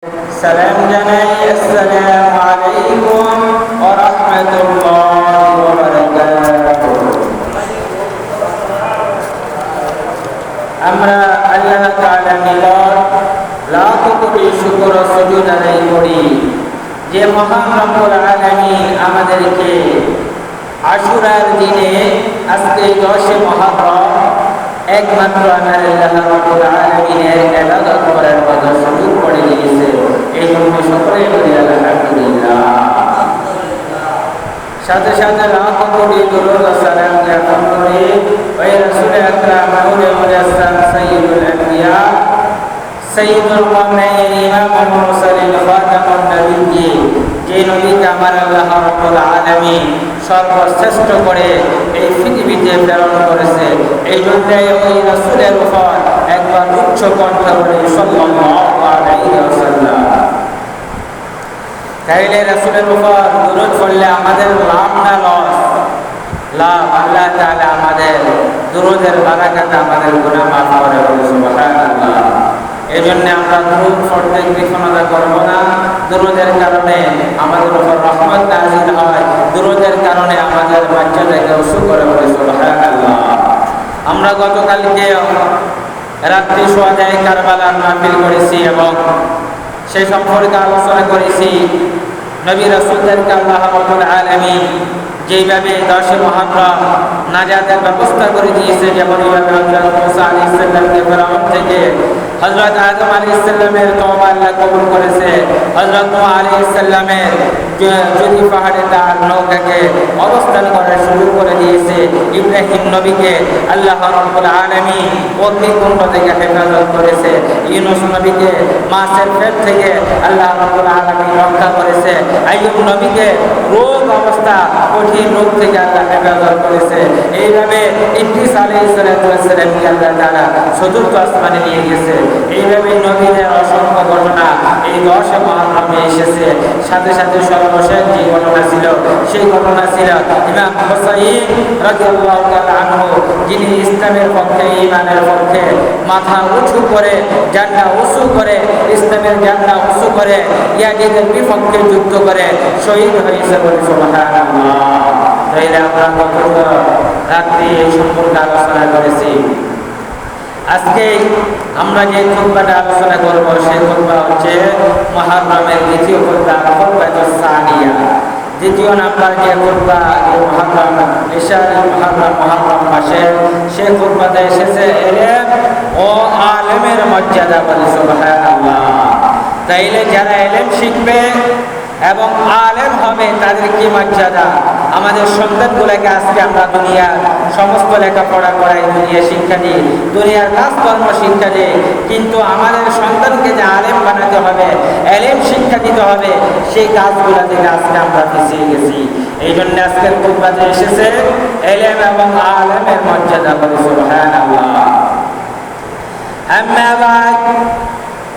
সালাম জানাই, আসসালামু আলাইকুম ওয়া রাহমাতুল্লাহি ওয়া বারাকাতুহু। আমরা আল্লাহ তাআলার নিকট লাখ কোটি শুকর ও সুজুদ আদায় করি যে মহান রব্বুল আলামিন আমাদেরকে আশুরার দিনে আজকে 10 মুহররম একমাত্র আমার আল্লাহ রাব্বুল আলামিনের ইবাদত করার মতো সুযোগ করে দিয়েছে। এই জন্য সকলে বলি আলহামদুলিল্লাহ। সাথে সাথে লাখ কোটি দরুদ ও সালাম জ্ঞাপন করি ওই রাসূল আকরাম নূরে মুজাসসাম সাইয়্যিদুল আম্বিয়া সাইয়্যিদুল কওমাইন ইমামুল মুরসালিন খাতামুন নবিয়্যিন, যে নবীকে আমার আল্লাহ রাব্বুল আলামিন সর্বশ্রেষ্ঠ করে এই পৃথিবীতে প্রেরণ করেছে। এই জন্য ওই রাসূলের উপর একবার উচ্চ কণ্ঠ বলে সাল্লাল্লাহু আলাইহি ওয়াসাল্লাম। তাইলে রাসূলের উপর দরুদ পড়লে আমাদের লাভ না লস? লাভ। আল্লাহ তাআলা আমাদের দরুদের বারাকাতে আমাদের গুনাহ মাফ করে বলে সুবহানাল্লাহ। এই জন্য আমরা দরুদ পড়তে কৃপণতা করব না। দরুদের কারণে আমাদের উপর রহমত নাযিল হয়, দরুদের কারণে আমাদের বাচ্চাদেরকে উসু করে বলে সুবহানাল্লাহ। আমরা গতকালকে রাত্রি সোয়া যায় কারবালার মাহফিল করেছি এবং সেই সম্পর্কে আলোচনা করেছি। নবী রাসূলদেরকে আল্লাহ রাব্বুল আলামিন যেইভাবে 10 মুহররম নাজাতের ব্যবস্থা করে দিয়েছে, যেমন এইভাবে হযরত মুসা আলাইহিস সালামকে ফিরআউন থেকে হযরত আদম আলাইহিস সালামের তওবা আল্লাহ কবুল করেছে। হযরত নূহ আলাইহিস সালামের যদি পাহাড়ে তার নৌকাকে অবস্থান করার সুযোগ করে দিয়েছে। ইব্রাহিম নবীকে আল্লাহ রাব্বুল আলামিন অগ্নিকুণ্ড থেকে হেফাজত করেছে। ইউনূস নবীকে মাছের পেট থেকে আল্লাহ রাব্বুল আলামিন রক্ষা করেছে। আইয়ুব নবীকে রোগ অবস্থা কঠিন রোগ থেকে আল্লাহ হেফাজত করেছে। এইভাবে ইদ্রিস আলাইহিস সালামকে আল্লাহ তাআলা চতুর্থ আসমানে নিয়ে গেছে। এইভাবে নবীদের অসংখ্য ঘটনা এই 10 মুহররমে এসেছে। সাথে সাথে সর্বশেষ যে ঘটনা ছিল সেই ঘটনা ছিল ইমাম হুসাইন রাদিয়াল্লাহু তাআলা আনহু, যিনি ইসলামের পক্ষে, ঈমানের পক্ষে মাথা উঁচু করে, জান্ডা উঁচু করে, ইসলামের জান্ডা উঁচু করে ইয়াজিদের বিপক্ষে যুদ্ধ করে শহীদ হয়েছে বলে সুবহানাল্লাহ। তাইলে আমরা গত রাত্রি এই সম্পর্কে আলোচনা করেছি। আজকে আমরা যে খুতবাটা আলোচনা করব সেই খুতবা হচ্ছে মুহররমের দ্বিতীয় খুতবা, খুতবাতুস সানিয়া। দ্বিতীয় নাম্বার যে খুতবা, যে মুহররম ইশারি মুহররম মাসে, সেই খুতবাতে এসেছে ইলম ও আলেমের মর্যাদা বলে সুবহানাল্লাহ। তাইলে যারা ইলম শিখবে এবং আলেম হবে তাদের কি মর্যাদা। আমাদের সন্তানগুলোকে আজকে আমরা দুনিয়ার সমস্ত লেখাপড়া করাই, দুনিয়া শিক্ষা দিই, দুনিয়ার কাজকর্ম শিক্ষা দিই, কিন্তু আমাদের সন্তানকে যে আলেম বানাতে হবে, ইলম শিক্ষা দিতে হবে, সেই কাজগুলো থেকে আজকে আমরা পিছিয়ে গেছি। এই জন্য আজকের খুতবাতে এসেছে ইলম এবং আলেমের মর্যাদা বলে সুবহানাল্লাহ। আম্মা বা'দ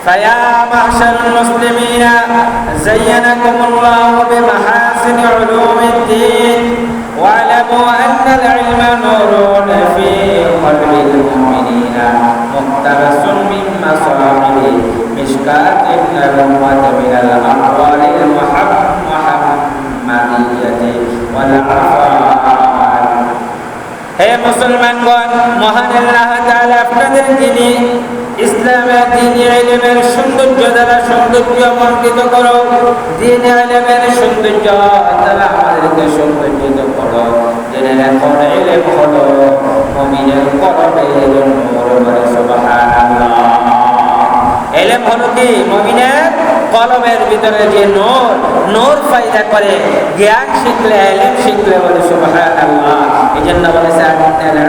فيا معشر المسلمين زينكم الله بمحاسن علوم الدين واعلموا أن العلم نور في قلب المؤمنين مقتبس من مصابيح مشكاة النبوة من الأقوال المحمدية والعفان। হে মুসলমানগণ, মহান আল্লাহ তাআলা আপনাদের যিনি ইসলামের দ্বীনি ইলমের সৌন্দর্য দ্বারা সৌন্দর্য মণ্ডিত করো, দ্বীনি ইলমের সৌন্দর্য দ্বারা আমাদেরকে সৌন্দর্যিত করো। জেনে রাখুন ইলম হলো মুমিনের কলবের নূর বলে সুবহানাল্লাহ। ইলম হলো কি? মুমিনের কলবের ভিতরে যে নূর ফায়দা করে। জ্ঞান শিখলে, ইলম শিখলে বলে সুবহানাল্লাহ। এজন্য বলেছেন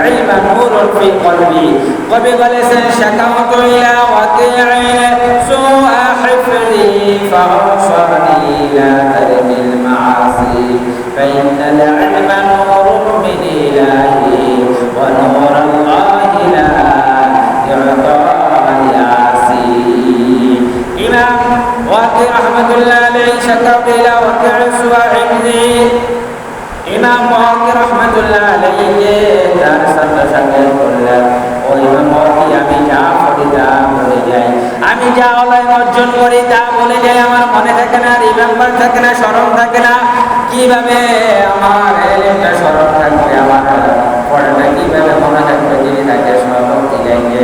ইলমা নূরুন ফি কলবি। কবি বলেছেন শাকাউতু ইলা ওয়াকি'in সুআ হিফযি ফাওসানি ইলা তারকিল মাআসি ফাইন্নাল ইলমা নূরুন মিন ইলাহি ওয়া নূরুল্লাহি লা ইউতা লিআসি। ইমাম ওয়াকি রাহমাতুল্লাহ আলাইহি শাকাউতু ইলা ওয়াকি'in সুআ হিফযি। ইমাম ওয়াকি রাহমাতুল্লাহ আলাইহি তার সাথে সাথে বললেন, ও ইমাম ওয়াকি, আমি যা পড়ি তা ভুলে যাই, আমি আমি যা অলয় অর্জন করি তা বলে যাই, আমার মনে থাকে না, রিমেম্বার থাকে না, স্মরণ থাকে না। কিভাবে আমার এলেমটা স্মরণ থাকবে, আমার পড়াটা কিভাবে মনে থাকবে? যিনি তাকে সভাপতি যাইবে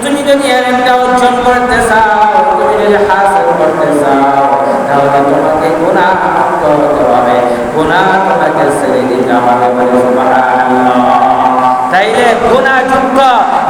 তুমি যদি এলেমটা অর্জন করতে চাও, তুমি যদি হাসিল করতে চাও, তাহলে তোমাকে গুনাহ মুক্ত হতে হবে, গুনাহ তোমাকে ছেড়ে দিতে হবে। বলে সুবহানাল্লাহ। তাইলে গুনাহযুক্ত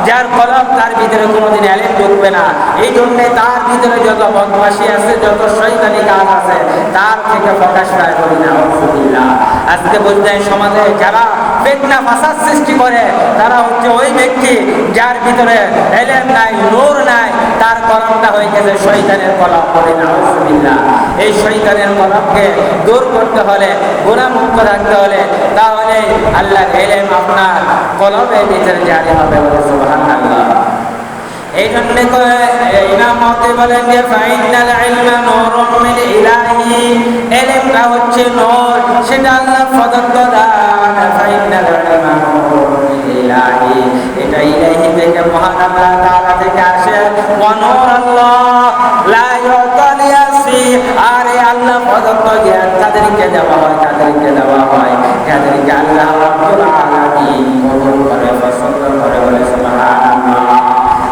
যার কলব, তার ভিতরে কোনোদিন এলেম ঢুকবে না। এই জন্যে তার ভিতরে যত বদমাশি আছে, যত শয়তানি কাজ আছে, তার থেকে প্রকাশ পায়। করি না আলহামদুলিল্লাহ। আজকে বলতে সমাজে যারা ফিতনা ফাসাদ সৃষ্টি করে, তারা হচ্ছে ওই ব্যক্তি যার ভিতরে এলেম নাই, নূর নাই, তার কলমটা হয়ে গেছে শয়তানের কলম। করি না আলহামদুলিল্লাহ। এই শয়তানের কলমকে দূর করতে হলে, গুনাহমুক্ত রাখতে হলে, তাহলে আল্লাহর এলেম আপনার কলমের ভিতরে জারি হবে। বলে সুবহানাল্লাহ। এই জন্য ইমাম মতে বলেন যে ফাইনাল ইলমা নূরুম মিন ইলাহি, ইলমটা হচ্ছে নূর, সেটা আল্লাহ প্রদত্ত দান। ফাইনাল ইলমা নূরুম মিন ইলাহি, এটা ইলাহি থেকে, মহান আল্লাহ তাআলা থেকে আসে। ওয়া নূরুল্লাহ লা ইউতালিয়াসি, আর এই আল্লাহ প্রদত্ত জ্ঞান তাদেরকে দেওয়া হয়, তাদেরকে দেওয়া হয় যাদেরকে আল্লাহ রাব্বুল আলামিন কবুল করে, পছন্দ করে। বলে সুবহানাল্লাহ।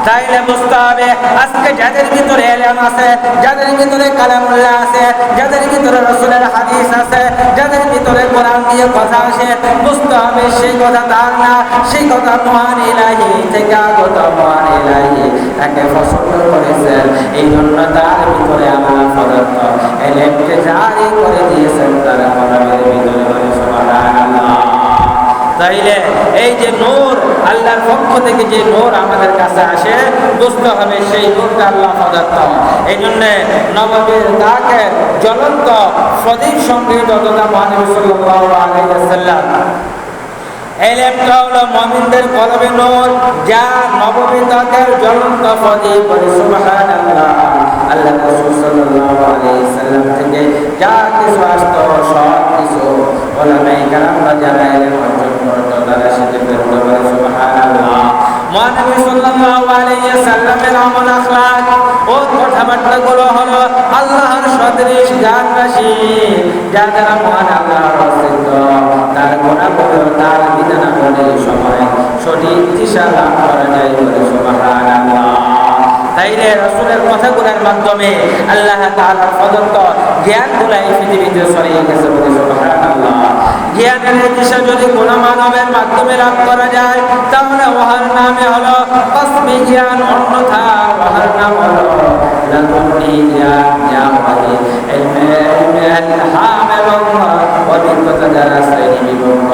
তাইলে বুঝতে হবে আজকে যাদের ভিতরে এলেম আছে, যাদের ভিতরে কালামুল্লাহ আছে, যাদের ভিতরে রাসূলের হাদিস আছে, যাদের ভিতরে কোরআন দিয়ে কথা আসে, বুঝতে হবে সেই কথা তার না, সেই কথা মহান ইলাহি থেকে আগত। মহান ইলাহি তাকে পছন্দ করেছেন, এই জন্য তার ভিতরে আল্লাহ প্রদত্ত এলেমকে জারি করে দিয়েছেন তার কলমের ভিতরে। বলে সুবহানাল্লাহ। তাইলে এই যে নূর, আল্লাহর পক্ষ থেকে যে নূর আমাদের কাছে আসে, বুঝতে হবে সেই নূরটা আল্লাহ প্রদত্ত। এই জন্য নববীর তাকে জ্বলন্ত প্রদীপ সঙ্গে যতটা মহানবী সাল্লাল্লাহু আলাইহি ওয়াসাল্লাম, এলেমটা হলো মুমিনদের কলবে নূর, যা নববীর তাকে জ্বলন্ত প্রদীপ। বলে সুবহানাল্লাহ। আল্লাহ রাসূল সাল্লাল্লাহু আলাইহি ওয়াসাল্লাম থেকে যা কিছু আসতো, সব কিছু ওলামায়ে কেরামরা যারা এলেম অর্জন করতো, তারা সেটা পেত। বলে সুবহানাল্লাহ। মহানবী সাল্লাল্লাহু আলাইহি ওয়াসাল্লামের আমল আখলাক ও কথাবার্তাগুলো হলো আল্লাহর সদৃশ জ্ঞান রাশি, যা দ্বারা মহান আল্লাহর অস্তিত্ব, তার গুণাবলী, তার বিধানাবলীর সময় সঠিক দিশা লাভ করা যায়। বলে সুবহানাল্লাহ। তাইলে রাসূলের কথাগুলোর মাধ্যমে আল্লাহ তাআলার প্রদত্ত জ্ঞানগুলো এই পৃথিবীতে ছড়িয়ে গেছে। বলে সুবহানাল্লাহ। জ্ঞানের দিশা যদি কোন মানবের মাধ্যমে লাভ করা যায়, তাহলে ওহার নামে হলো কসমি জ্ঞান, অন্যথা ওহার নাম হলো লাদুন্নি জ্ঞান, যা আমাদের ইলহাম এবং অভিজ্ঞতা দ্বারা শ্রেণীবিভক্ত।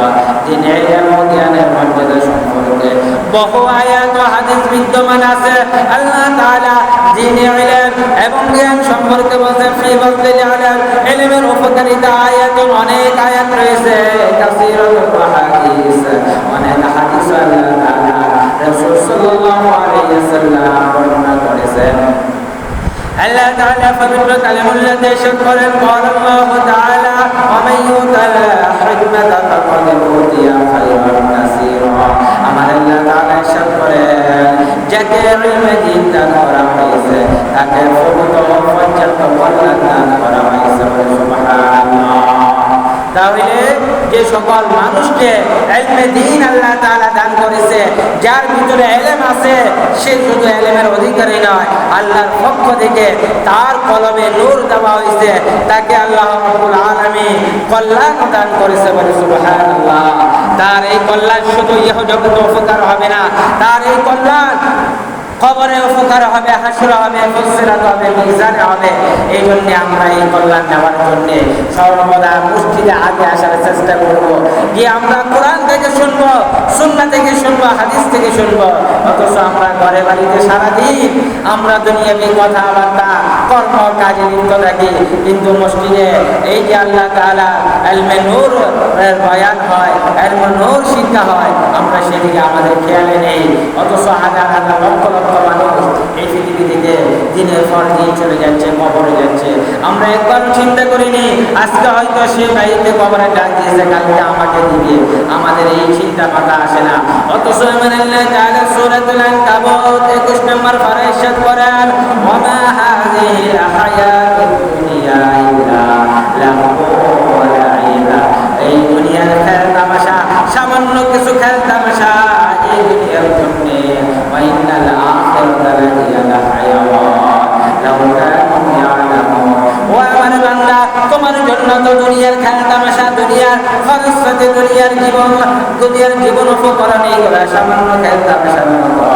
যিনি ইলম ও জ্ঞানের মর্যাদা সম্পর্কে বহু আয়াত ও হাদিস বিদ্যমান আছে। আল্লাহ তাআলা যিনি ইলম এবং জ্ঞান সম্পর্কে বলেছেন, ফি ফাযলিল ইলম, ইলমের উপকারিতা আয়াত, অনেক আয়াত রয়েছে, কাসীরাতুল হাদিস, অনেক হাদিস আল্লাহ তাআলা রাসূল সাল্লাল্লাহু আলাইহি ওয়াসাল্লাম বর্ণনা করেছেন। আল্লাহ তাআলা পবিত্র কালামুল্লাহতে ইরশাদ করেন, আল্লাহু তাআলা ওয়া মান ইউতাল হিকমাতা ফাকাদ উতিয়া খায়রান কাসীরা। আমার আল্লাহ তাআলা ইরশাদ করেন, যাকে ইলমে দ্বীন দান করা হয়েছে, তাকে পবিত্র ও পর্যাপ্ত কল্যাণ দান করা হয়েছে। সুবহানাল্লাহ। তাহলে যে সকল মানুষকে ইলমে দ্বীন আল্লাহ তাআলা দান করেছে, যার ভিতরে ইলম আছে, সে শুধু ইলমের অধিকারী নয়, আল্লাহর পক্ষ থেকে তার কলমে নূর দেওয়া হয়েছে, তাকে আল্লাহ রাব্বুল আলামিন কল্যাণ দান করেছে। বলে সুবহানাল্লাহ। তার এই কল্যাণ শুধু ইহ জগতে উপকার হবে না, তার এই কল্যাণ কবরে উপকার হবে, হাসরে হবে, ফুলসিরাত হবে, মিজানে হবে। এই জন্য আমরা এই কল্যাণ নেওয়ার জন্য সর্বদা মসজিদে আগে আসার চেষ্টা করব, যে আমরা কোরআন থেকে শুনবো, সুন্নাহ থেকে শুনবো, হাদিস থেকে শুনবো। অথচ আমরা ঘরে বাড়িতে সারাদিন আমরা দুনিয়াবি কথাবার্তা, কর্ম কাজে লিপ্ত থাকি, কিন্তু মসজিদে এই যে আল্লাহ তাআলা ইলমে নূর বয়ান হয়, ইলমে নূর শিক্ষা হয়, আমরা সেদিকে আমাদের খেয়ালে নেই। অথচ হাজার হাজার লক্ষ লক্ষ মানুষ এই পৃথিবী থেকে দিনের পর দিন চলে যাচ্ছে, কবরে যাচ্ছে। আমরা একবারও চিন্তা করিনি আজকে হয়তো সে বাড়িতে কবরে ডাক দিয়েছে, কালকে আমাকে দিবে। আমাদের এই চিন্তা মাথা আসে না। অথচ আল্লাহ তাআলা সূরাতুল আনকাবুত 21 নম্বর পারায় ইরশাদ করেন, ওয়া মা হাযিহিল হায়াতুদ দুনিয়া ইল্লা লাহু ওয়া লাইবা। এই দুনিয়ার খেল তামাশা, সামান্য কিছু খেল তামাশা এই দুনিয়ার জন্য। ওয়া ইন্নাল আখিরাতা লাহিয়া হায়াওয়ান লাউ কানু ইয়ালামুন। ও আমার বান্দা, তোমার জন্য তো দুনিয়ার খেল তামাশা, দুনিয়ার খরচ, দুনিয়ার জীবন উপকরণ এইগুলা সামান্য খেল তামাশার মতো।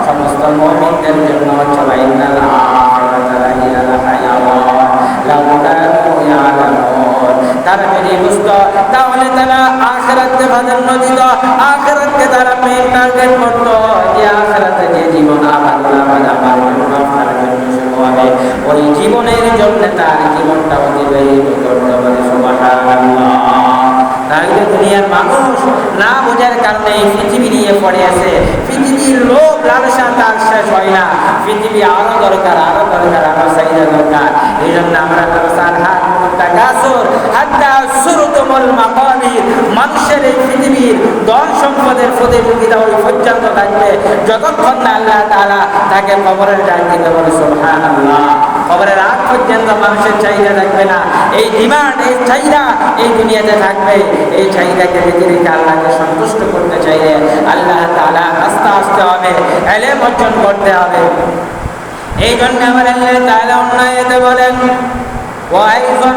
সমস্ত মুমিনদের জন্য হচ্ছে ওয়া ইন্নাল আখিরাতা লাহিয়া হায়াওয়ান লাউ কানু ইয়ালামুন। তারা যদি বুঝতো তাহলে তারা আখিরাতকে প্রাধান্য দিত, আখিরাতকে তারা মেইন টার্গেট করত, যে আখিরাতে যে জীবন আমার জন্য আপনার জন্য শুরু হবে, ওই জীবনের জন্য তার জীবনটা অতিবাহিত করতে হবে। সুবহানাল্লাহ। তাহলে দুনিয়ার মানুষ না বোঝার কারণে পৃথিবী নিয়ে পড়ে আছে। পৃথিবীর লোভ লালসা তার শেষ হয় না। পৃথিবী আরো দরকার, আরো দরকার, আরো চাহিদা দরকার। এই জন্য আমরা মানুষের এই পৃথিবীর ধন সম্পদের প্রতিযোগিতা ওই পর্যন্ত থাকবে যতক্ষণ না আল্লাহ তাআলা তাকে কবরের ডাক দিতে বলে। সুবহানাল্লাহ। কবরের আগ পর্যন্ত মানুষের চাহিদা থাকবে না। এই ডিমান্ড, এই চাহিদা এই দুনিয়াতে থাকবে। এই চাহিদাকে রেখে রেখে আল্লাহকে সন্তুষ্ট করতে চাইলে আল্লাহ তাআলা আস্তে আস্তে হবে, ইলম অর্জন করতে হবে। এই জন্য আমার আল্লাহ তাআলা অন্যায়তে বলেন, وأيضا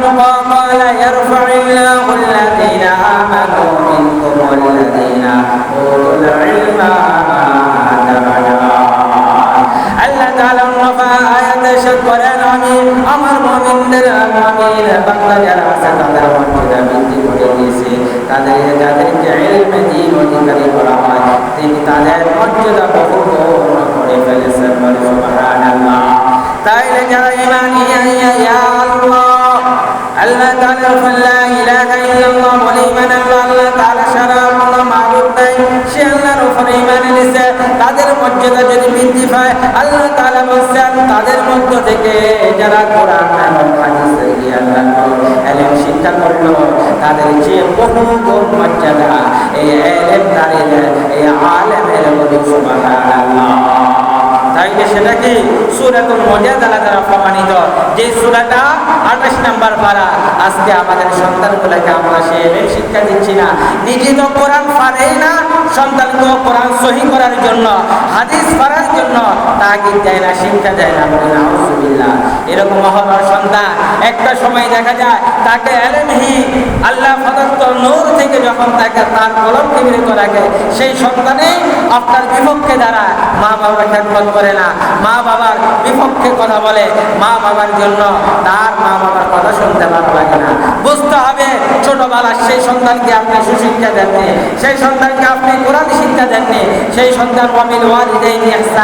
قال يرفع الله الذين آمنوا منكم والذين أوتوا العلم درجات। আল্লাহ তাআলা আয়াতে ইরশাদ করেন, আমি আমার মুমিনদের বান্দা যারা আছে তাদের মর্যাদা বৃদ্ধি করে দিয়েছি। যাদেরকে ইলমে দ্বীন অধিকারী করা হয় তিনি তাদের মর্যাদা বহু করে ফেলেছেন। সুবহানাল্লাহ। তাইলে যারা ঈমান ইয়া আল্লাহ, আল্লাহ তাআলা লা ইলাহা ইল্লাল্লাহ বলে ঈমান আনলো, আল্লাহ তাআলা ছাড়া কোনো মাবুদ নাই, সে আল্লাহর উপরে ঈমান এনেছে, তাদের মর্যাদা যদি বৃদ্ধি পায়, আল্লাহ তাআলা বলেন তাদের মধ্য থেকে যারা কোরআন এবং হাদিসের জ্ঞান রাখলো, ইলম শিক্ষা করলো, তাদের যে বহু গুণ মর্যাদা এই ইলমদারীদের, এই আলেমের মধ্যে। সুবহানাল্লাহ। তাইলে সেটা কি সূরাতুল মুজাদালা দ্বারা প্রমাণিত, যে সূরাটা 28 নম্বর পারা। আজকে আমাদের সন্তানগুলোকে আমরা সে শিক্ষা দিচ্ছি না, নিজে তো কোরআন পারেই না, সন্তানকে কোরআন সহি করার জন্য, হাদিস পড়ার জন্য তাগিদ দেয় না, শিক্ষা দেয় না। বলি নাউযুবিল্লাহ। এরকম হবার সন্তান একটা সময় দেখা যায় তাকে ইলমহীন, আল্লাহ প্রদত্ত নূর থেকে যখন তাকে তার কলম নিবৃত রাখে, সেই সন্তানে আপনার বিপক্ষে দাঁড়ায়, মা বাবার খেদমত করে না, মা বাবার বিপক্ষে কথা বলে, মা বাবার জন্য তার মা বাবার কথা শুনতে ভালো লাগে না। বুঝতে হবে ছোটবেলার সেই সন্তানকে আপনি সুশিক্ষা দেননি, সেই সন্তানকে আপনি কোরআন শিক্ষা দেননি, সেই সন্তান ওয়াবিল ওয়ালিদাইনি ইহসান